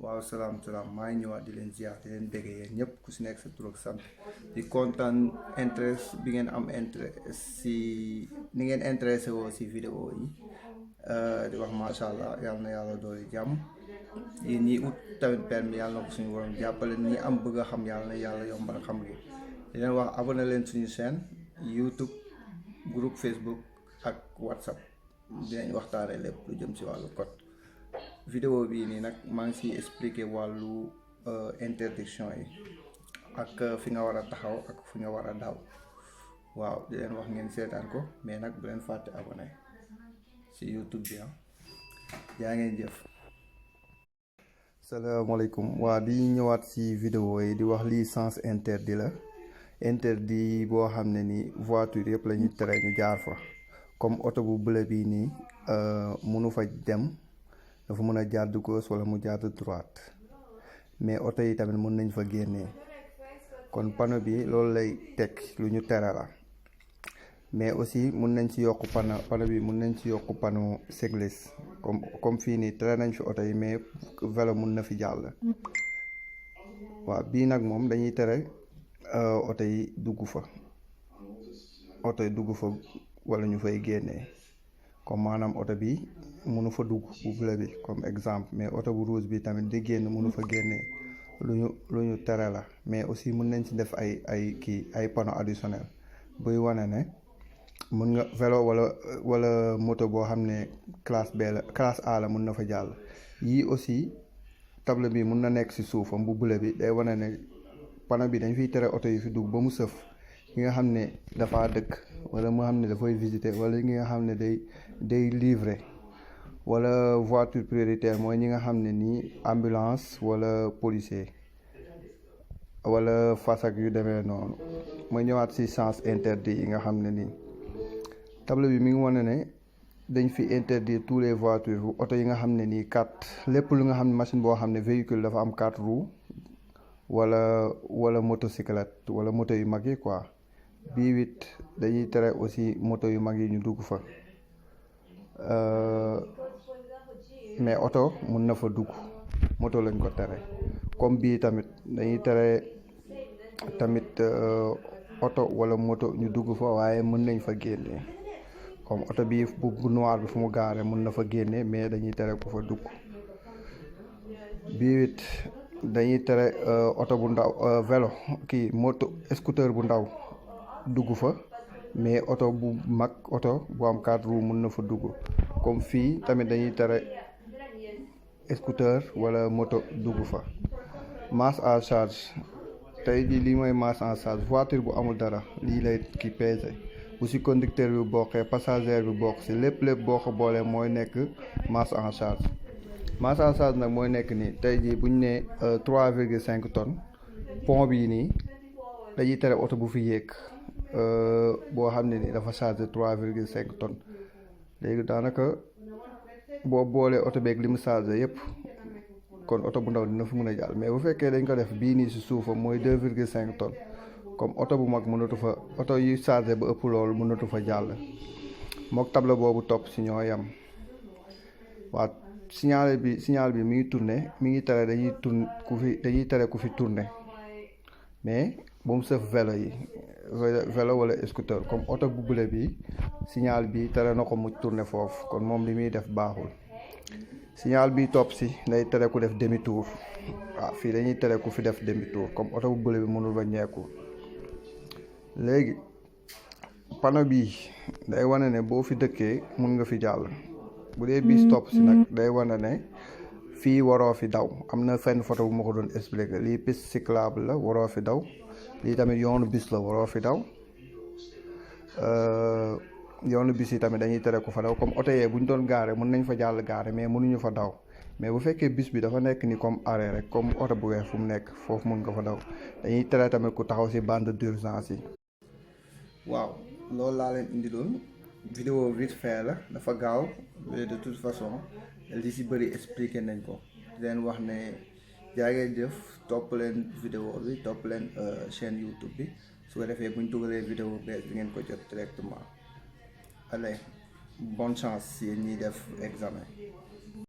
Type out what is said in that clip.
waaw salaam maa ngi ñëwaat di leen ziar di leen béggee yéen ñëpp ku si nekk sa tur ak sant di kontaan intérêt bi ngeen am intérêt si ni ngeen intéressé woo si vidéo yi di wax macha allah yàlla na yàlla doole jàmm yéen ñi ut tamit permis yàlla na ko suñu borom jàppale ñi am bëgg a xam yàlla na yàlla yombal xam gi di leen wax abonné leen suñu chaîne YouTube groupe Facebook ak WhatsApp dinañ waxtaanee lépp lu jëm si wàllu code. Vidéo bii nii nag maa ngi siy expliquer wàllu interdiction yi ak fi nga war a taxaw ak fi nga war a daw waaw di leen wax ngeen seetaan ko mais nag bu leen fàtte abonné si YouTube bi yaa ngeen jëf. salaamaaleykum waa di ñëwaat si vidéo yi di wax lii sens interdit la interdit boo xam ne ni voiture yëpp la ñuy tere ñu jaar fa comme oto bu bleu bii nii mënu fa dem. dafa mën a jàdd gauche wala mu jàdd droite mais oto yi tamit mën nañ fa génnee kon panneau bi loolu lay teg lu ñu tere la mais aussi mën nañ ci yokk panneau bi mën nañ ci yokk panneau cycliste comme fii nii tere nañ fi oto yi mais vélo mën na fi jàll waaw bii nag moom dañuy tere oto yi dugg fa wala ñu fay génnee comme maanaam oto bi mënu fa dugg bu bleu bi comme exemple mais oto bu rouge bi tamit di génn mënu fa génnee lu ñu tere la mais aussi mën nañ ci def ay panneau additionnel buy wane ne mën nga vélo wala moto boo xam ne classe A la mën na fa jàll yii aussi table bi mën na nekk ci suufam bu bleu bi day wane ne panneau bi dañ fiy tere oto yi fi dugg ba mu sëf ki nga xam ne dafa dëkk wala mu xam ne dafay visiter wala ñi nga xam ne day livrer wala voiture prioritaire mooy ñi nga xam ne nii ambulance wala policier wala fas ak yu demee noonu mooy ñëwaat ci sens interdit yi nga xam ne nii table bi mi ngi wane ne dañ fi interdire tous les voitures oto yi nga xam ne nii lépp lu nga xam ne machine boo xam ne véhicule dafa am 4 roues wala motocyclette wala moto yu mag yi quoi bii it dañuy tere aussi moto yu mag yi ñu dugg fa mais oto mun na fa dugg moto lañ ko tere comme bii tamit dañuy tere tamit oto wala moto ñu dugg fa waaye mën nañ fa génnee comme oto bii bu noir bi fu mu gaare mën na fa génnee mais dañuy tere ku fa dugg bii it dañuy tere oto bu ndaw vélo moto scooter bu ndaw dugg fa mais oto bu mag oto bu am 4 roues mën na fa dugg comme fii tamit dañuy tere scooter wala moto dugg fa masse à charge tey jii lii mooy masse à charge voiture bu amul dara lii lay pesé bu si conducteur bi bokkee passager bi bokk si lépp boo ko boolee mooy nekk masse à charge nag mooy nekk nii tey jii bu ñu nee 3,5 tonnes pont bii nii dañuy tere oto bu fi yéeg boo xam ne ni dafa chargé 3,5 tonnes léegi daanaka boo boolee oto beeg li mu chargé yëpp kon oto bu ndaw dina fi mën a jàll mais bu fekkee dañ ko def bii nii si suufam mooy 2,5 tonnes comme oto bu mag mënatu fa oto yi chargé ba ëpp loolu mënatu fa jàll mook table boobu topp si ñoo yam waa signal bi mi ngi tourné mi ngi tere dañuy tere ku fi tourné mais bu mu sëf vélo wala scooter comme oto bu bleu bi signal bi tere na ko mu tourné foofu kon moom li muy def baaxul signal bi topp si day tere ku def demi tour waaw fii dañuy tere ku fi def demi tour comme oto bu bleu bi mënul ba ñeeku léegi panneau bi day wane ne boo fi dëkkee mun nga fi jàll bu dee bis topp si nag day wane ne fii waroo fi daw am na fenn photo bu ma ko doon expliquer lii piste cyclable la waroo fi daw lii tamit yoonu bis la waroo fi daw yoonu bis yi tamit dañuy tere ko fa daw comme oto yee bu ñu doon gaare mën nañ fa jàll gaare mais mënuñu fa daw mais bu fekkee bis bi dafa nekk ni comme arrêt rek comme oto bu weex fu mu nekk foofu mën nga fa daw dañuy tere tamit ku taxaw si bande d'urgence yi. waaw loolu laa leen indiloon vidéo vite fait la dafa gaaw mais de toute façon li si bëri expliqué nañ ko di leen wax ne jaa ngeen jëf topp leen vidéo bi topp leen chaîne YouTube bi su ko defee bu ñu dugalee vidéo bees di ngeen ko jot directement allez bonne chance yéen ñiy def examen.